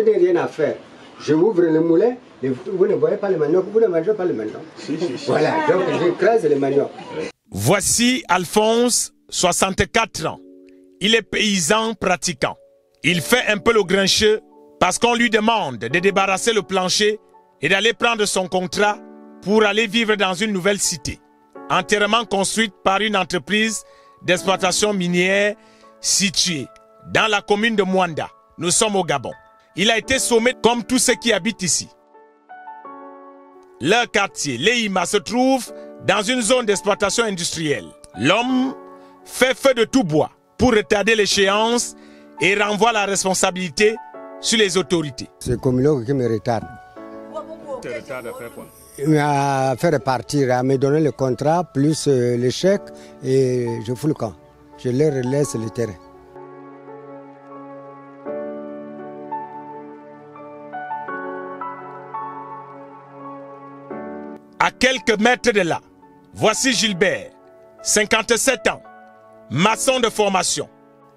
Je n'ai rien à faire. Je ouvre le moulin, vous ne voyez pas le manioc, vous ne mangez pas le manioc. Voilà, donc j'écrase le manioc. Voici Alphonse, 64 ans. Il est paysan pratiquant. Il fait un peu le grincheux parce qu'on lui demande de débarrasser le plancher et d'aller prendre son contrat pour aller vivre dans une nouvelle cité, entièrement construite par une entreprise d'exploitation minière située dans la commune de Mwanda. Nous sommes au Gabon. Il a été sommé comme tous ceux qui habitent ici. Leur quartier, Leïma, se trouve dans une zone d'exploitation industrielle. L'homme fait feu de tout bois pour retarder l'échéance et renvoie la responsabilité sur les autorités. C'est Comilog qui me retarde. Tu retardes à faire quoi? Il m'a fait repartir, à me donner le contrat, plus le chèque, et je fous le camp. Je leur laisse le terrain. À quelques mètres de là, voici Gilbert, 57 ans, maçon de formation.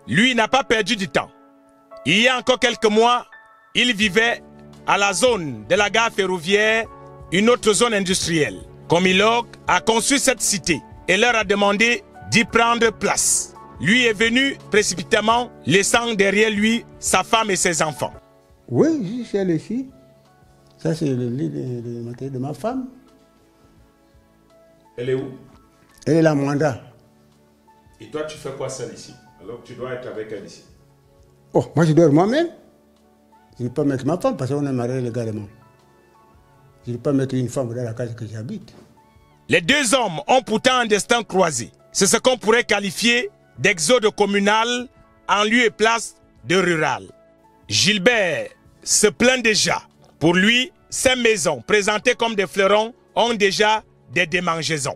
Lui n'a pas perdu du temps. Il y a encore quelques mois, il vivait à la zone de la gare ferroviaire, une autre zone industrielle. Comilog a conçu cette cité et leur a demandé d'y prendre place. Lui est venu précipitamment, laissant derrière lui sa femme et ses enfants. Oui, c'est ici. Ça, c'est le lit de ma femme. Elle est où? Elle est à Mwanda. Et toi, tu fais quoi seul ici? Alors que tu dois être avec elle ici. Oh, moi je dors moi-même. Je ne peux pas mettre ma femme parce qu'on est mariés légalement. Je ne peux pas mettre une femme dans la case que j'habite. Les deux hommes ont pourtant un destin croisé. C'est ce qu'on pourrait qualifier d'exode communal en lieu et place de rural. Gilbert se plaint déjà. Pour lui, ces maisons présentées comme des fleurons ont déjà des démangeaisons.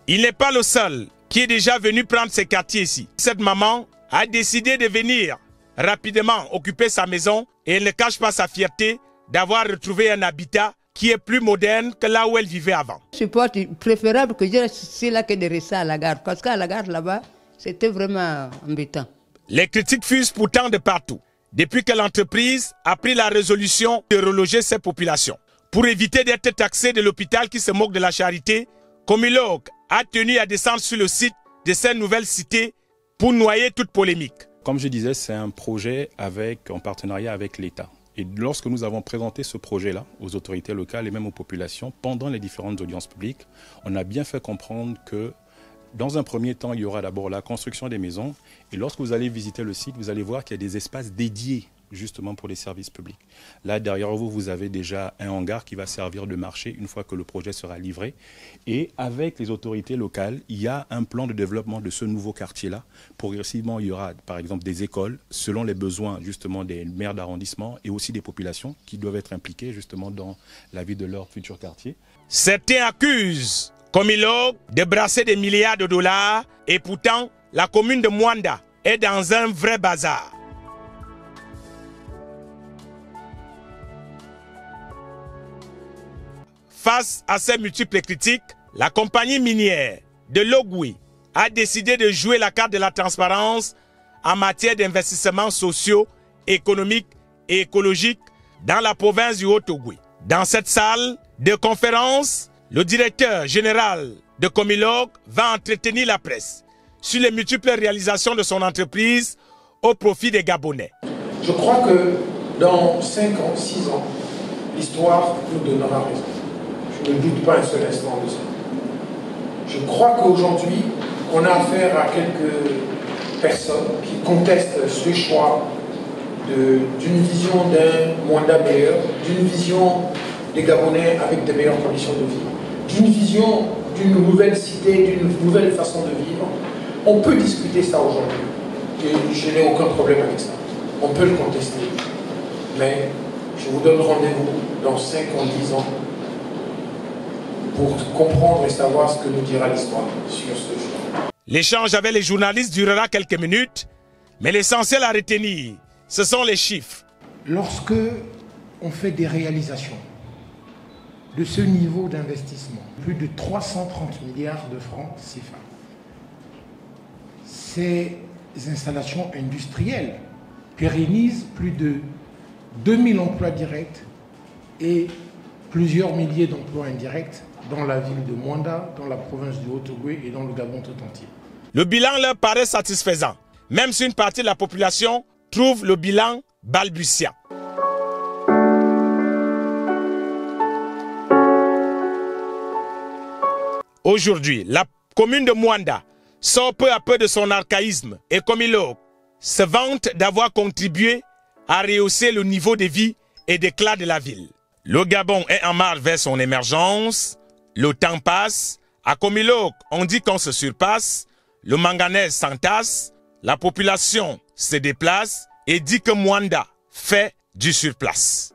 Il n'est pas le seul qui est déjà venu prendre ses quartiers ici. Cette maman a décidé de venir rapidement occuper sa maison et elle ne cache pas sa fierté d'avoir retrouvé un habitat qui est plus moderne que là où elle vivait avant. Je pense préférable que je reste ici là que de rester à la gare. Parce qu'à la gare là-bas, c'était vraiment embêtant. Les critiques fusent pourtant de partout, depuis que l'entreprise a pris la résolution de reloger ces populations. Pour éviter d'être taxé de l'hôpital qui se moque de la charité, Comilog a tenu à descendre sur le site de cette nouvelle cité pour noyer toute polémique. Comme je disais, c'est un projet en partenariat avec l'État. Et lorsque nous avons présenté ce projet-là aux autorités locales et même aux populations, pendant les différentes audiences publiques, on a bien fait comprendre que dans un premier temps, il y aura d'abord la construction des maisons. Et lorsque vous allez visiter le site, vous allez voir qu'il y a des espaces dédiés justement pour les services publics. Là, derrière vous, vous avez déjà un hangar qui va servir de marché une fois que le projet sera livré. Et avec les autorités locales, il y a un plan de développement de ce nouveau quartier-là. Progressivement, il y aura par exemple des écoles selon les besoins justement des maires d'arrondissement et aussi des populations qui doivent être impliquées justement dans la vie de leur futur quartier. Certains accusent Comilog de brasser des milliards de dollars et pourtant, la commune de Mwanda est dans un vrai bazar. Face à ces multiples critiques, la compagnie minière de Logui a décidé de jouer la carte de la transparence en matière d'investissements sociaux, économiques et écologiques dans la province du Haut-Ogooué. Dans cette salle de conférence, le directeur général de Comilog va entretenir la presse sur les multiples réalisations de son entreprise au profit des Gabonais. Je crois que dans 5 ans, 6 ans, l'histoire nous donnera raison. Je ne doute pas un seul instant de ça. Je crois qu'aujourd'hui, on a affaire à quelques personnes qui contestent ce choix d'une vision d'un Mwanda meilleur, d'une vision des Gabonais avec de meilleures conditions de vie, d'une vision d'une nouvelle cité, d'une nouvelle façon de vivre. On peut discuter ça aujourd'hui. Je n'ai aucun problème avec ça. On peut le contester. Mais je vous donne rendez-vous dans 5 ans, 10 ans pour comprendre et savoir ce que nous dira l'histoire sur ce choix. L'échange avec les journalistes durera quelques minutes, mais l'essentiel à retenir, ce sont les chiffres. Lorsque on fait des réalisations, de ce niveau d'investissement. Plus de 330 milliards de francs CFA. Ces installations industrielles pérennisent plus de 2000 emplois directs et plusieurs milliers d'emplois indirects dans la ville de Mwanda, dans la province du Haut-Ogooué et dans le Gabon tout entier. Le bilan leur paraît satisfaisant, même si une partie de la population trouve le bilan balbutiant. Aujourd'hui, la commune de Mwanda sort peu à peu de son archaïsme et Komilok se vante d'avoir contribué à rehausser le niveau de vie et d'éclat de la ville. Le Gabon est en marche vers son émergence, le temps passe, à Komilok on dit qu'on se surpasse, le manganèse s'entasse, la population se déplace et dit que Mwanda fait du surplace.